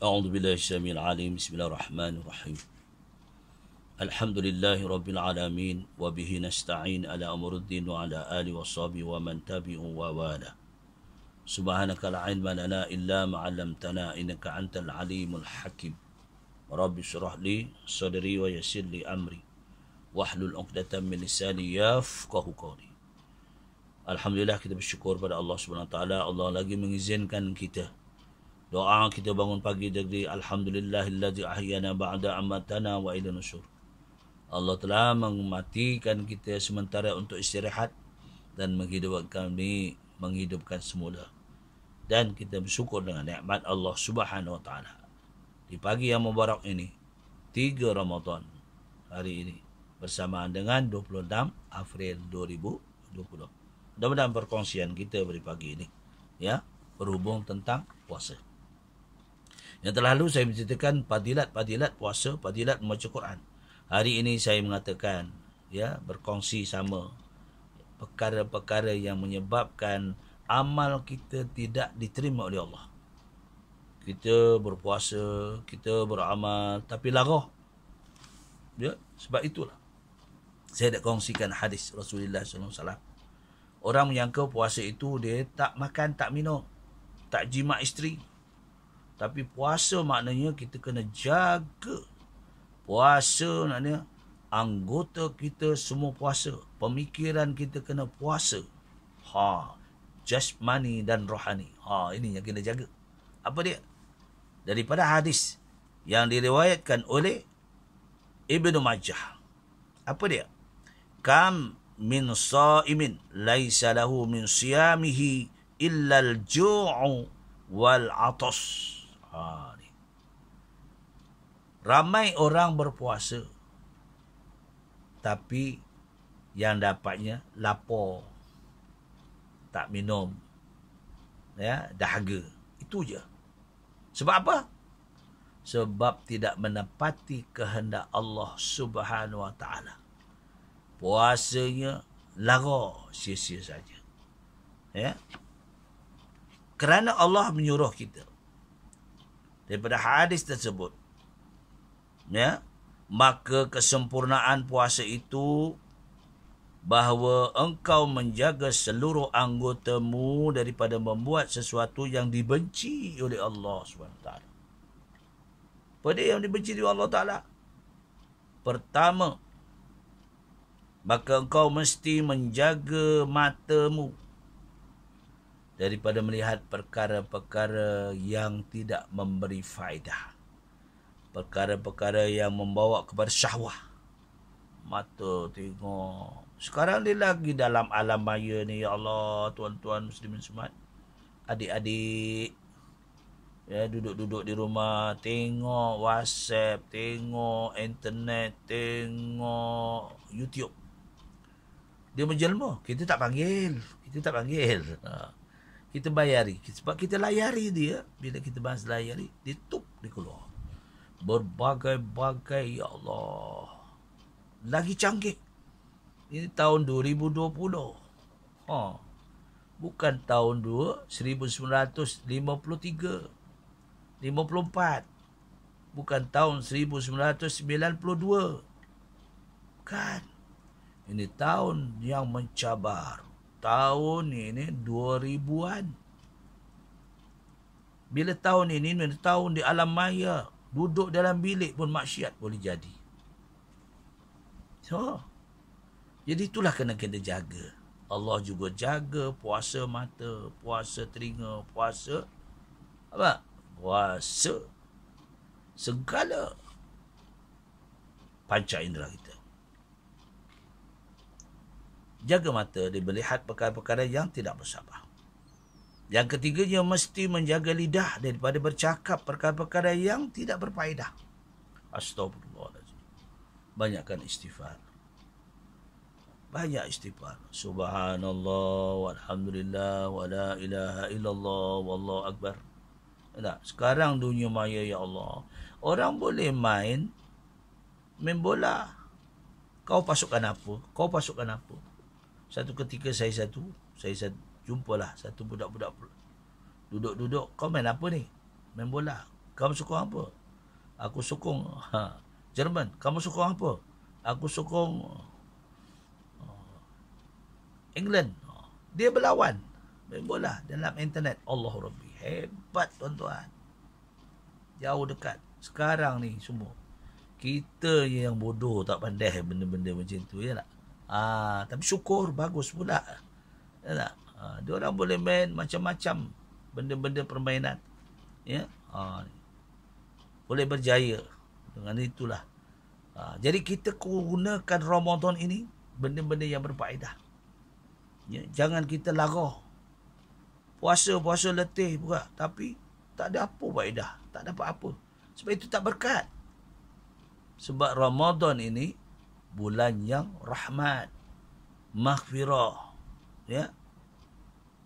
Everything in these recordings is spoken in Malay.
أعوذ بالله السميع العليم بسم الله الرحمن الرحيم الحمد لله رب العالمين وبه نستعين على أمر الدين وعلى آله وصحبه ومن تبعهم ووالاه سبحانك لا علم لنا إلا ما علمتنا إنك أنت العليم الحكيم رب اشرح لي صدري ويسر لي أمري واحلل عقدة من لساني يفقهوا قولي. Alhamdulillah, kita bersyukur pada Allah Subhanahu Wa Taala. Allah lagi mengizinkan kita doa kita bangun pagi dari alhamdulillahillazi ahyana ba'da amatana wa ila nusyur. Allah telah mematikan kita sementara untuk istirahat dan menghidupkan semula. Dan kita bersyukur dengan nikmat Allah Subhanahu Wa Taala. Di pagi yang mubarak ini, 3 Ramadan hari ini bersamaan dengan 26 April 2020. Mudah-mudahan perkongsian kita pada pagi ini ya berhubung tentang puasa. Yang telah lalu saya menceritakan fadilat puasa, fadilat membaca Quran. Hari ini saya mengatakan ya berkongsi sama perkara-perkara yang menyebabkan amal kita tidak diterima oleh Allah. Kita berpuasa, kita beramal tapi lara. Ya, sebab itulah saya nak kongsikan hadis Rasulullah sallallahu alaihi wasallam. Orang menyangka puasa itu dia tak makan, tak minum, tak jima isteri. Tapi puasa maknanya kita kena jaga. Puasa maknanya anggota kita semua puasa. Pemikiran kita kena puasa. Jasmani dan rohani. Ini yang kena jaga. Apa dia? Daripada hadis yang diriwayatkan oleh Ibnu Majah. Apa dia? Kam min sa'imin laisa lahu min siyamihi illa al-ju'u wal 'atas. Ramai orang berpuasa tapi yang dapatnya lapar, tak minum, ya, dahaga. Itu je. Sebab apa? Sebab tidak menepati kehendak Allah Subhanahu Wa Taala. Puasanya lara, sia-sia saja. Ya. Kerana Allah menyuruh kita daripada hadis tersebut, ya, maka kesempurnaan puasa itu bahawa engkau menjaga seluruh anggotamu daripada membuat sesuatu yang dibenci oleh Allah SWT. Pada yang dibenci oleh Allah Ta'ala, pertama, maka engkau mesti menjaga matamu daripada melihat perkara-perkara yang tidak memberi faedah. Perkara-perkara yang membawa kepada syahwah. Mata tengok. Sekarang ni lagi dalam alam maya ni, ya Allah, tuan-tuan muslimin semua, adik-adik, ya, duduk-duduk di rumah, tengok WhatsApp, tengok internet, tengok YouTube. Dia menjelma. Kita tak panggil. Kita bayari. Sebab kita layari dia. Bila kita bahas layari, dia keluar. Berbagai-bagai, ya Allah. Lagi canggih. Ini tahun 2020. Bukan tahun 1953. 54. Bukan tahun 1992. Bukan. Ini tahun yang mencabar. Tahun ini 2000-an. Bila tahun ini tahun di alam maya. Duduk dalam bilik pun maksiat boleh jadi. Jadi itulah kena kita jaga. Allah juga jaga puasa mata, puasa telinga, puasa apa? Puasa segala panca indera kita. Jaga mata dia melihat perkara-perkara yang tidak bersabar. Yang ketiganya, mesti menjaga lidah daripada bercakap perkara-perkara yang tidak berfaedah. Astagfirullahaladzim. Banyakkan istighfar. Banyak istighfar. Subhanallah, walhamdulillah, wa la ilaha illallah, wallahu akbar. Tak? Sekarang dunia maya, ya Allah, orang boleh main bola. Kau pasukan apa? Satu ketika saya jumpalah satu budak-budak duduk-duduk. Kau main apa ni? Main bola. Kamu sokong apa? Aku sokong Jerman. Kamu sokong apa? Aku sokong England. Dia berlawan main bola dalam internet. Allah Rabbi. Hebat tuan-tuan. Jauh dekat. Sekarang ni semua kita yang bodoh, tak pandai benda-benda macam tu, ya tak? Tapi syukur bagus pula, ya tak? Dia orang boleh main macam-macam benda-benda permainan, ya. Boleh berjaya dengan itulah. Jadi kita gunakan Ramadan ini benda-benda yang berfaedah, ya. Jangan kita lara. Puasa letih pula, tapi tak ada apa faedah, tak dapat apa. Sebab itu tak berkat. Sebab Ramadan ini bulan yang rahmat, maghfirah, ya.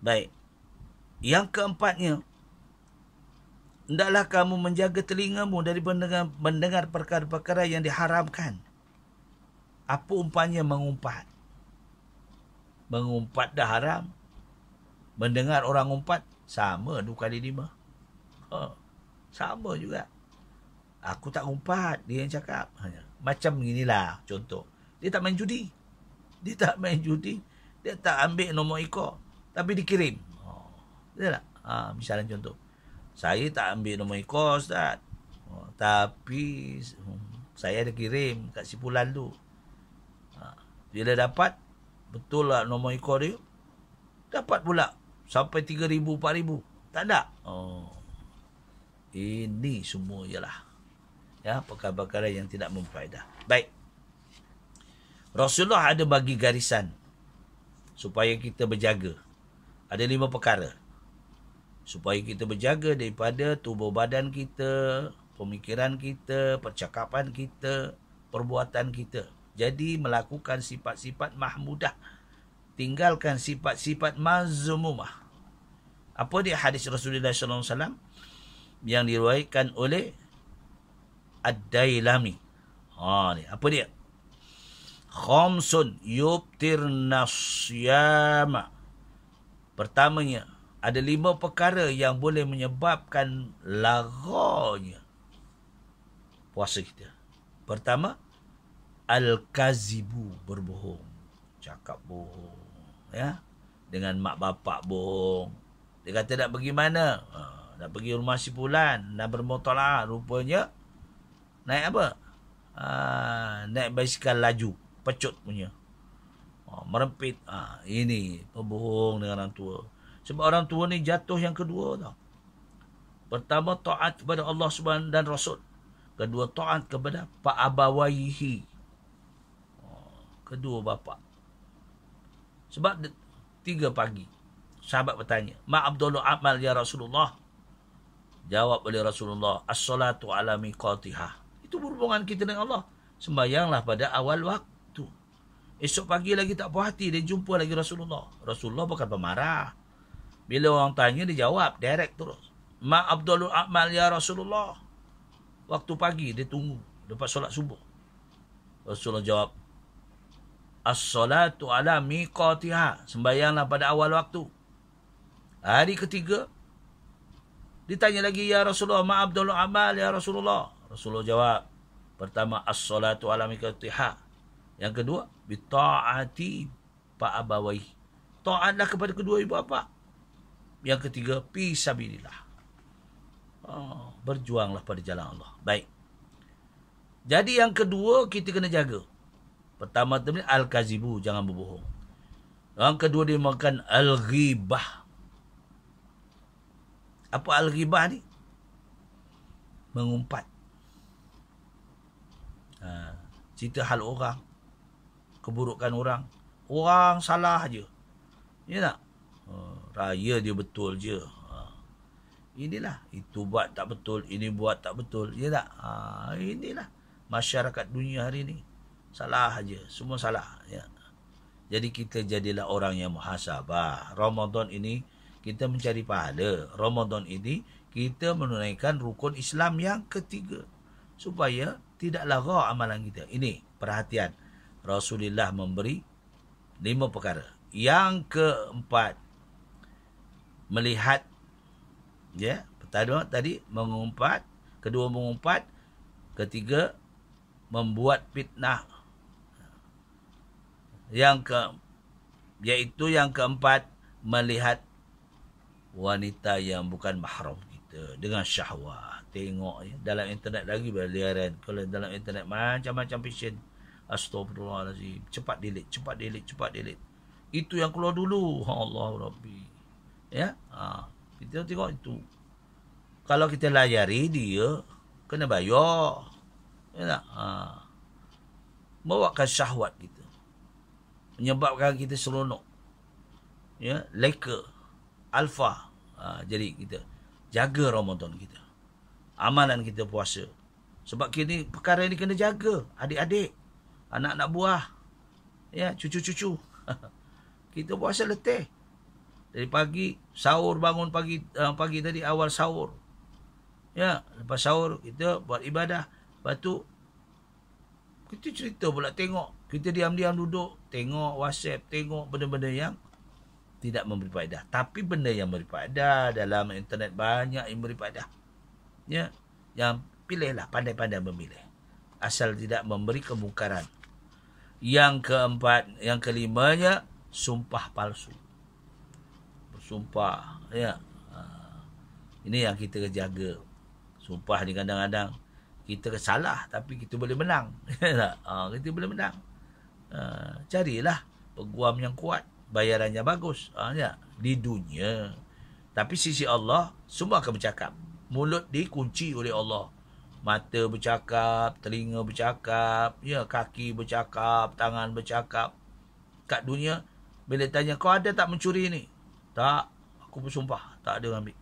Baik. Yang keempatnya, hendaklah kamu menjaga telingamu dari mendengar perkara-perkara yang diharamkan. Apa umpamanya mengumpat? Mengumpat dah haram. Mendengar orang umpat, sama 2 kali 5. Sama juga. Aku tak umpat, dia yang cakap. Macam inilah contoh. Dia tak main judi. Dia tak ambil nombor ekor, tapi dikirim. Betul tak? Misalnya contoh. Saya tak ambil nombor ekor, Ustaz. Tapi saya ada kirim kat si Pulan tu. Bila dapat, betul lah nombor ekor dia. Dapat pula. Sampai 3,000, 4,000. Tak ada. Ini semua ialah, ya, perkara-perkara yang tidak memfaedah. Baik. Rasulullah ada bagi garisan supaya kita berjaga. Ada 5 perkara. Supaya kita berjaga daripada tubuh badan kita, pemikiran kita, percakapan kita, perbuatan kita. Jadi melakukan sifat-sifat mahmudah. Tinggalkan sifat-sifat mazmumah. Apa dia hadis Rasulullah SAW yang diriwayatkan oleh Ad-Dailami. Ni apa dia? Khamsun yubtirna syama. Pertamanya, ada 5 perkara yang boleh menyebabkan laranya puasa kita. Pertama, al-kazibu, berbohong. Cakap bohong, ya. Dengan mak bapak bohong. Dia kata nak pergi mana? Nak pergi rumah si Fulan, nak bermotor lah. Rupanya naik apa? Naik basikal laju, pecut punya. Merempit. Ini pembohong dengan orang tua. Sebab orang tua ni jatuh yang kedua tau. Pertama, taat kepada Allah Subhanahu dan Rasul. Kedua, taat kepada Pak Abawaihi. Kedua bapa. Sebab 3 pagi sahabat bertanya, ma abdulul amal ya Rasulullah? Jawab oleh Rasulullah, as-salatu ala miqatiha. Itu berhubungan kita dengan Allah. Sembayanglah pada awal waktu. Esok pagi lagi tak puas hati, dia jumpa lagi Rasulullah. Rasulullah bukan pemarah. Bila orang tanya, dia jawab direct terus. Ma abdulul amal ya Rasulullah. Waktu pagi dia tunggu lepas solat subuh. Rasulullah jawab, as-salatu ala miqatiha. Sembayanglah pada awal waktu. Hari ketiga, ditanya lagi, ya Rasulullah, ma abdulul amal ya Rasulullah. Rasulullah jawab, pertama, as-salatu ala miqatiha. Yang kedua, bita'ati fa'abawai. Ta'atlah kepada kedua ibu bapa. Yang ketiga, fi sabilillah. Berjuanglah pada jalan Allah. Baik. Jadi yang kedua, kita kena jaga. Pertama tadi al-kazibu, jangan berbohong. Yang kedua dia makan al-ghibah. Apa al-ghibah ni? Mengumpat. Cerita hal orang, keburukan orang. Orang salah je. Ya tak? Raya dia betul je. Inilah, itu buat tak betul, ini buat tak betul. Ya tak? Inilah masyarakat dunia hari ni. Salah aja, semua salah, ya. Jadi kita jadilah orang yang muhasabah. Ramadan ini kita mencari pahala. Ramadan ini kita menunaikan rukun Islam yang ketiga supaya tidak lara amalan kita. Ini perhatian. Rasulullah memberi 5 perkara. Yang keempat, melihat, ya, pertama tadi mengumpat, Kedua, mengumpat. Ketiga, membuat fitnah. Yaitu yang keempat, melihat wanita yang bukan mahram kita dengan syahwat. Tengok dalam internet lagi berliaran. Kalau dalam internet macam-macam fashion. Astagfirullahalazim. Cepat delete. Itu yang keluar dulu. Allah Rabbi. Ya. Kita tengok itu. Kalau kita layari dia, kena bayar. Ya tak? Bawakan syahwat kita. Menyebabkan kita seronok. Ya, leka, alfa. Jadi kita jaga Ramadan kita. Amalan kita puasa. Sebab kini perkara ini kena jaga. Adik-adik, anak-anak buah, ya, cucu-cucu. Kita puasa letih. Dari pagi, sahur, bangun pagi tadi awal sahur. Ya, lepas sahur kita buat ibadah. Lepas tu kita cerita pula, tengok. Kita diam-diam duduk, tengok WhatsApp, tengok benda-benda yang tidak memberi faedah. Tapi benda yang memberi faedah dalam internet banyak yang memberi faedah. Ya, yang pilihlah, pandai-pandai memilih. Asal tidak memberi kemungkaran. Yang keempat, yang kelimanya, sumpah palsu. Bersumpah, ya. Ini yang kita jaga. Sumpah ni kadang-kadang kita salah tapi kita boleh menang. Kita boleh menang. Carilah peguam yang kuat, bayarannya bagus. Ya, di dunia. Tapi sisi Allah semua akan bercakap. Mulut dikunci oleh Allah. Mata bercakap, telinga bercakap, ya, kaki bercakap, tangan bercakap. Kat dunia, bila tanya, kau ada tak mencuri ni? Tak, aku bersumpah, tak ada ambil.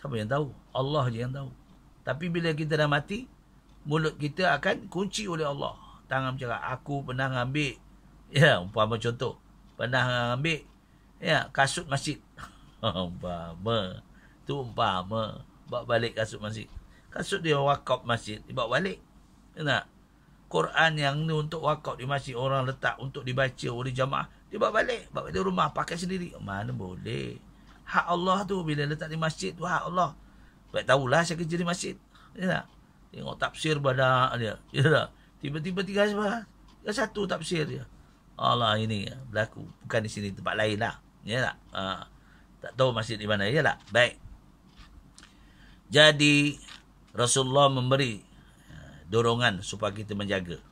Siapa yang tahu? Allah je yang tahu. Tapi bila kita dah mati, mulut kita akan kunci oleh Allah. Tangan bercakap, aku pernah ambil, ya, umpama contoh, pernah ambil, ya, kasut masjid. Umpama, tu umpama, bawa balik kasut masjid. Kasut dia wakaf masjid, dibawa balik. Ya, Quran yang ni untuk wakaf di masjid, orang letak untuk dibaca oleh jamaah, dia bawa balik rumah, pakai sendiri. Mana boleh. Hak Allah tu bila letak di masjid tu hak Allah. Baik tahulah saya kerja di masjid. Ya tak? Tengok tafsir banyak dia. Ya tak? Tiba-tiba tiga satu tafsir dia. Allah, ini berlaku. Bukan di sini, tempat lain lah. Ya tak? Tak tahu masjid di mana. Ya tak? Baik. Jadi Rasulullah memberi dorongan supaya kita menjaga.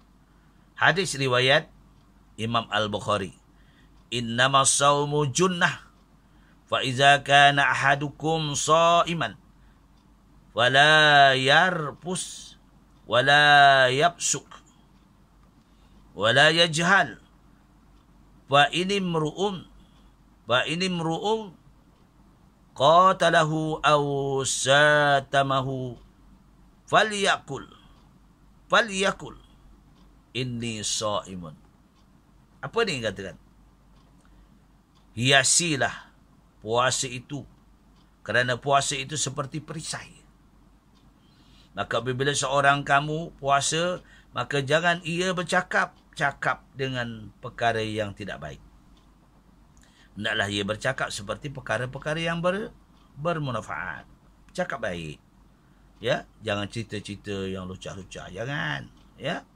Hadis riwayat Imam Al-Bukhari. Innama sawmu junnah. Fa iza kana ahadukum sha'iman wala yarpus wala yabsuk wala yajhal fa inimru'um qatalahu aw satamahu falyakul inni sha'imun. Apa ni katakan? Hiasilah puasa itu, kerana puasa itu seperti perisai. Maka apabila seorang kamu puasa, maka jangan ia bercakap dengan perkara yang tidak baik. Hendaklah ia bercakap seperti perkara-perkara yang bermanfaat. Cakap baik. Ya, jangan cerita-cerita yang lucah-lucah, jangan, ya.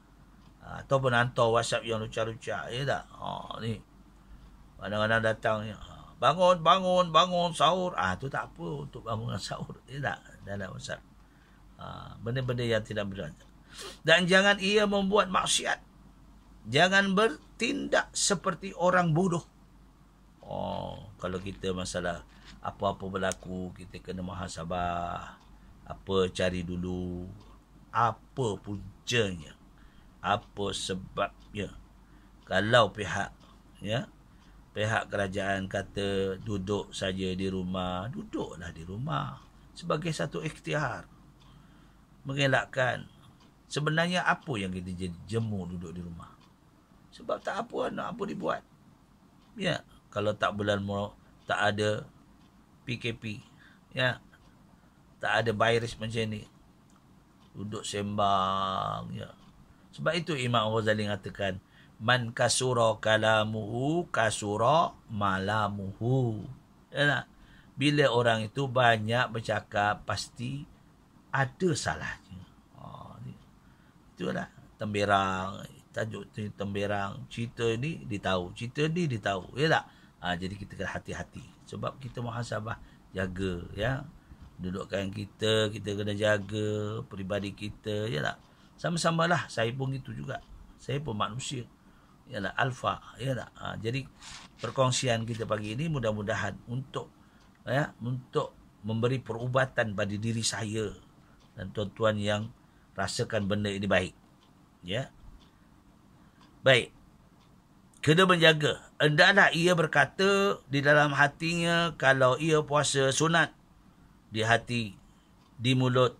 Ataupun hantar WhatsApp yang lucah-lucah, ya tak? Ni. Kadang-kadang datang, bangun sahur. Tu tak apa untuk bangun sahur, ya tak? Dalam WhatsApp. Benda-benda yang tidak benar. Dan jangan ia membuat maksiat. Jangan bertindak seperti orang bodoh. Kalau kita masalah apa-apa berlaku, kita kena muhasabah. Apa cari dulu, apa puncanya, apa sebabnya. Kalau pihak kerajaan kata duduk saja di rumah, duduklah di rumah sebagai satu ikhtiar. Mengelakkan. Sebenarnya apa yang kita jemu duduk di rumah? Sebab tak apa nak apa dibuat. Ya, kalau tak tak ada PKP, ya, tak ada virus macam ni, duduk sembang, ya. Sebab itu Imam Ghazali mengatakan, man kasura kalamuhu kasura malamuhu. Ya tak? Bila orang itu banyak bercakap, pasti ada salahnya. Itulah temberang, tajuk temberang, cerita ni ditahu, ya tak? Jadi kita kena hati-hati sebab kita muhasabah, jaga ya. Dudukan kita kena jaga peribadi kita, ya tak? Sama-samalah, saya pun gitu juga. Saya pun manusia. Yalah, alfa, ya tak? Jadi perkongsian kita pagi ini mudah-mudahan untuk memberi perubatan pada diri saya dan tuan-tuan yang rasakan benda ini baik. Ya. Baik. Kena menjaga. Hendaklah ia berkata di dalam hatinya kalau ia puasa sunat, di hati, di mulut.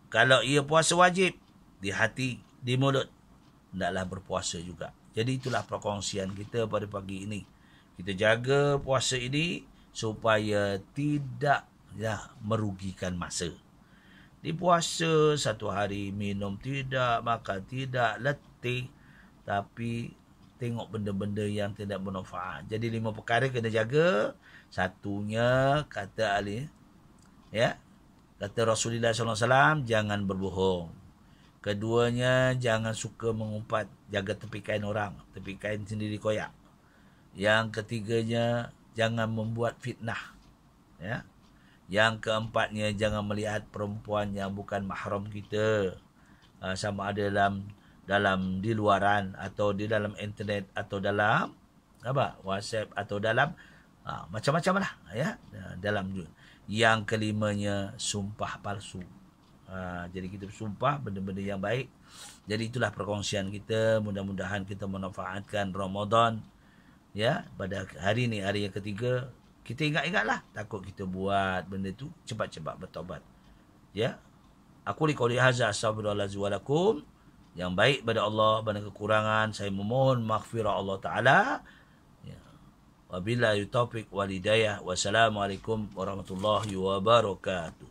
Kalau ia puasa wajib, di hati, di mulut. Hendaklah berpuasa juga. Jadi itulah perkongsian kita pada pagi ini. Kita jaga puasa ini supaya tidak merugikan masa. Di puasa satu hari minum tidak, makan tidak, letih, tapi tengok benda-benda yang tidak bermanfaat. Jadi 5 perkara kena jaga. Satunya kata Ali, ya, kata Rasulullah SAW, jangan berbohong. Keduanya, jangan suka mengumpat, jaga tepi kain orang, tepi kain sendiri koyak. Yang ketiganya, jangan membuat fitnah. Ya. Yang keempatnya, jangan melihat perempuan yang bukan mahram kita. Sama ada dalam di luaran atau di dalam internet atau dalam WhatsApp atau dalam macam-macam lah ya. Dalam yang kelimanya, sumpah palsu. Jadi kita bersumpah benda-benda yang baik. Jadi itulah perkongsian kita. Mudah-mudahan kita memanfaatkan Ramadan ya pada hari ni, hari yang ketiga. Kita ingat-ingatlah, takut kita buat benda tu, cepat-cepat bertaubat. Ya. Aku liqauli hadza astaghfirullahalazim wa lakum. Yang baik pada Allah, pada kekurangan saya memohon maghfirah Allah Taala. Ya. Wabillahi taufiq wal hidayah. Wassalamualaikum warahmatullahi wabarakatuh.